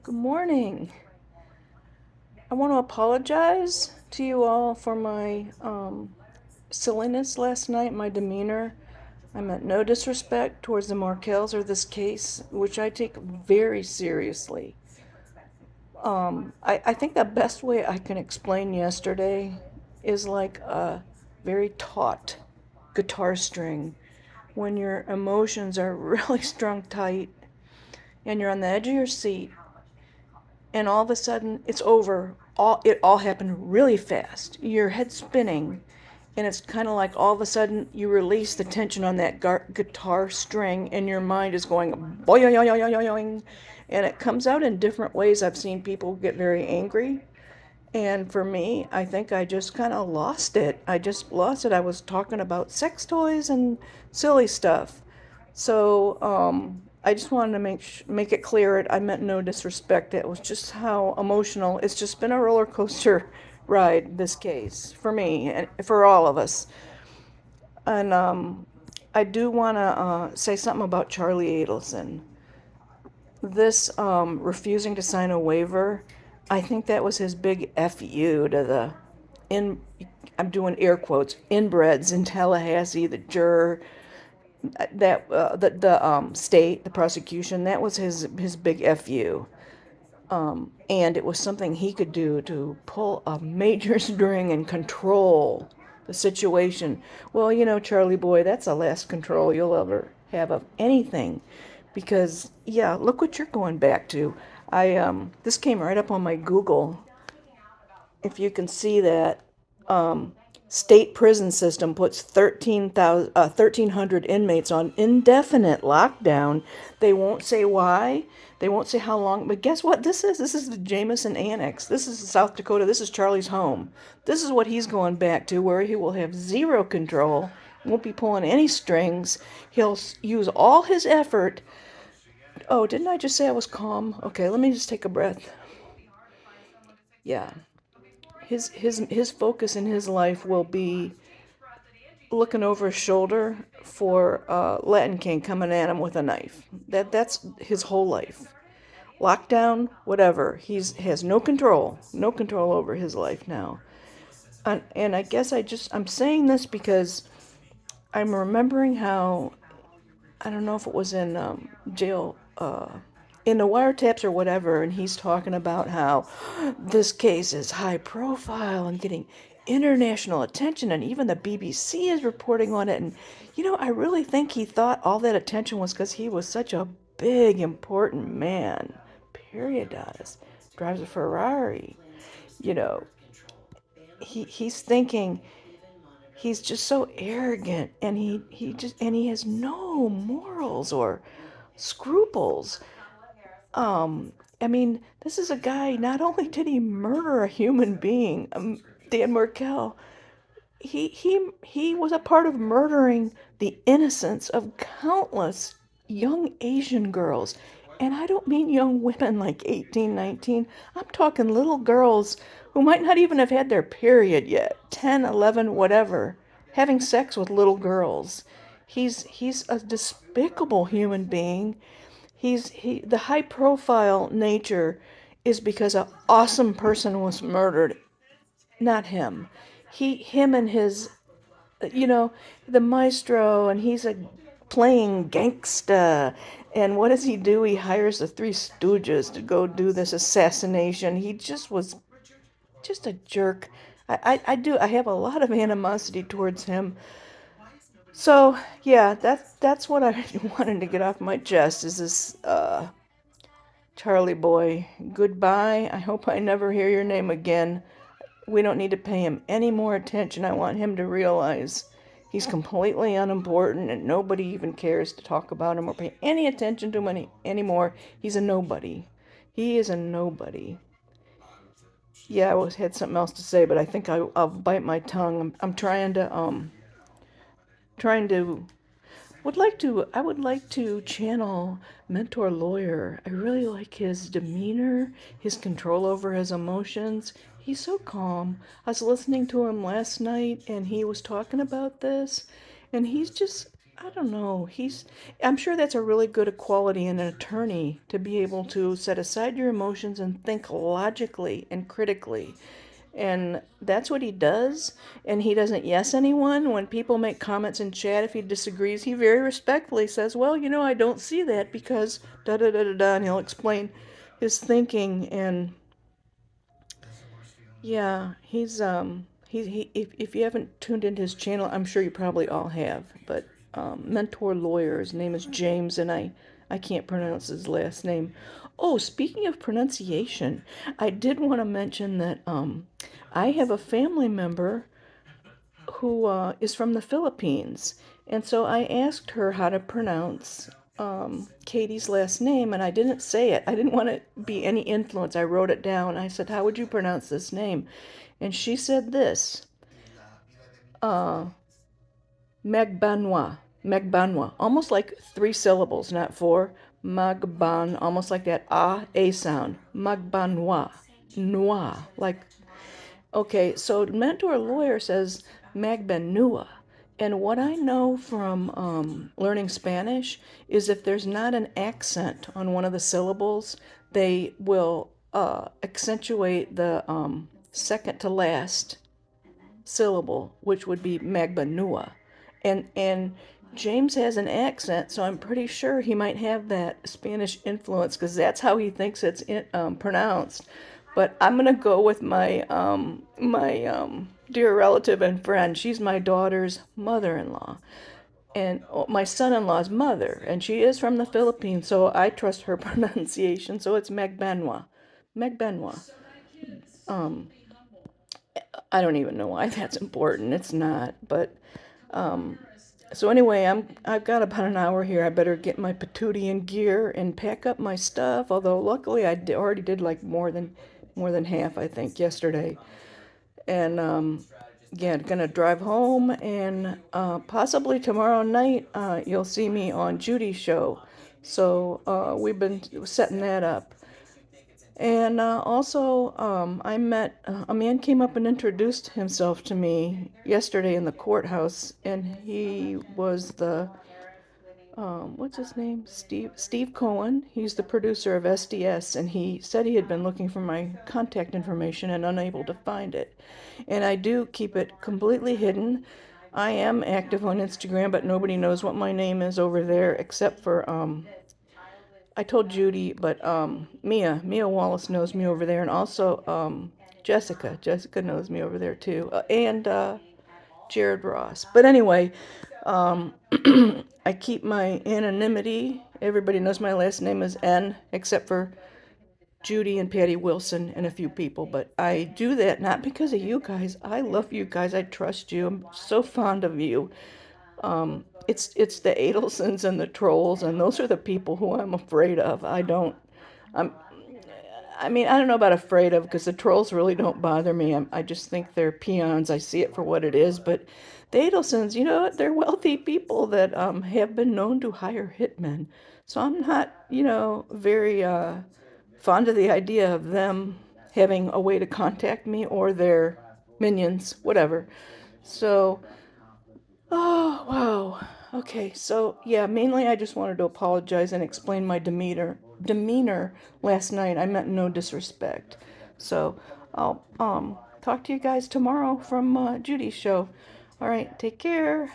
Good morning. I want to apologize to you all for my silliness last night, my demeanor. I meant no disrespect towards the Markells or this case, which I take very seriously. I think the best way I can explain yesterday is like a very taut guitar string. When your emotions are really strung tight and you're on the edge of your seat and all of a sudden it's over. It all happened really fast. Your head's spinning, and it's kind of like all of a sudden you release the tension on that guitar string, and your mind is going boing, and it comes out in different ways. I've seen people get very angry, and for me, I think I just kind of lost it. I just lost it. I was talking about sex toys and silly stuff. So I just wanted to make it clear. I meant no disrespect. It was just how emotional. It's just been a roller coaster ride. This case for me and for all of us. And I do want to say something about Charlie Adelson. This refusing to sign a waiver. I think that was his big fu to the in. I'm doing air quotes inbreds in Tallahassee. The juror that the state, the prosecution, that was his big fu, and it was something he could do to pull a major string and control the situation. Well, Charlie boy, that's the last control you'll ever have of anything, because yeah, look what you're going back to. I This came right up on my Google. If you can see that, state prison system puts 1,300 inmates on indefinite lockdown. They won't say why. They won't say how long. But guess what? This is the Jameson Annex. This is South Dakota. This is Charlie's home. This is what he's going back to, where he will have zero control. Won't be pulling any strings. He'll use all his effort. Oh, didn't I just say I was calm? Okay, let me just take a breath. Yeah. His focus in his life will be looking over his shoulder for Latin King coming at him with a knife. That's his whole life. Lockdown, whatever. He's has no control over his life now. And I guess I'm saying this because I'm remembering how, I don't know if it was in jail, in the wiretaps or whatever, and he's talking about how this case is high profile and getting international attention, and even the BBC is reporting on it. And I really think he thought all that attention was because he was such a big, important man. Period. Does drives a Ferrari. You know, he's thinking he's just so arrogant, and he has no morals or scruples. I mean, this is a guy, not only did he murder a human being, Dan Markel, he was a part of murdering the innocence of countless young Asian girls. And I don't mean young women like 18, 19. I'm talking little girls who might not even have had their period yet, 10, 11, whatever, having sex with little girls. He's a despicable human being. The high profile nature is because an awesome person was murdered, not him. Him and his, you know, the maestro, and he's a playing gangsta. And what does he do? He hires the Three Stooges to go do this assassination. He just was just a jerk. I have a lot of animosity towards him. So yeah, that's what I wanted to get off my chest. Is this Charlie boy, goodbye. I hope I never hear your name again. We don't need to pay him any more attention. I want him to realize he's completely unimportant and nobody even cares to talk about him or pay any attention to him anymore. He's a nobody. He is a nobody. Yeah, had something else to say, but I think I'll bite my tongue. I'm trying to I would like to channel mentor lawyer. I really like his demeanor, his control over his emotions. He's so calm. I was listening to him last night and he was talking about this, and I don't know. I'm sure that's a really good quality in an attorney to be able to set aside your emotions and think logically and critically. And that's what he does. And he doesn't yes anyone. When people make comments in chat, if he disagrees, he very respectfully says, well, I don't see that because da da da da da. And he'll explain his thinking. And yeah, if you haven't tuned into his channel, I'm sure you probably all have. But mentor lawyer, his name is James, and I can't pronounce his last name. Oh, speaking of pronunciation, I did want to mention that I have a family member who is from the Philippines. And so I asked her how to pronounce Katie's last name, and I didn't say it. I didn't want to be any influence. I wrote it down. I said, how would you pronounce this name? And she said this, uh, Magbanwa. Magbanwa. Almost like three syllables, not four. Magban, almost like that A sound. Magbanwa. Noa, like okay, so mentor lawyer says Magbanua. And what I know from learning Spanish is if there's not an accent on one of the syllables, they will accentuate the second to last syllable, which would be Magbanua. And James has an accent, so I'm pretty sure he might have that Spanish influence because that's how he thinks it's pronounced. But I'm gonna go with my dear relative and friend. She's my daughter's mother-in-law, and my son-in-law's mother, and she is from the Philippines, so I trust her pronunciation. So it's Magbanwa, Magbanwa. Um, I don't even know why that's important. It's not, but um, so anyway, I've got about an hour here. I better get my patootie in gear and pack up my stuff. Although luckily already did like more than half, I think, yesterday. And yeah, gonna drive home and possibly tomorrow night you'll see me on Judy's show. So we've been setting that up. And also, a man came up and introduced himself to me yesterday in the courthouse, and he was what's his name? Steve Cohen. He's the producer of SDS, and he said he had been looking for my contact information and unable to find it. And I do keep it completely hidden. I am active on Instagram, but nobody knows what my name is over there except for I told Judy, but Mia Wallace knows me over there, and also Jessica. Jessica knows me over there too, and Jared Ross. But anyway, um, I keep my anonymity. Everybody knows my last name is N, except for Judy and Patty Wilson and a few people. But I do that not because of you guys. I love you guys. I trust you. I'm so fond of you. It's the Adelsons and the trolls, and those are the people who I'm afraid of. I'm I mean, I don't know about afraid of because the trolls really don't bother me. I just think they're peons. I see it for what it is. But the Adelsons, they're wealthy people that have been known to hire hitmen. So I'm not, very fond of the idea of them having a way to contact me or their minions, whatever. So oh, wow. Okay, so yeah, mainly I just wanted to apologize and explain my demeanor last night. I meant no disrespect. So I'll talk to you guys tomorrow from Judy's show. All right, take care.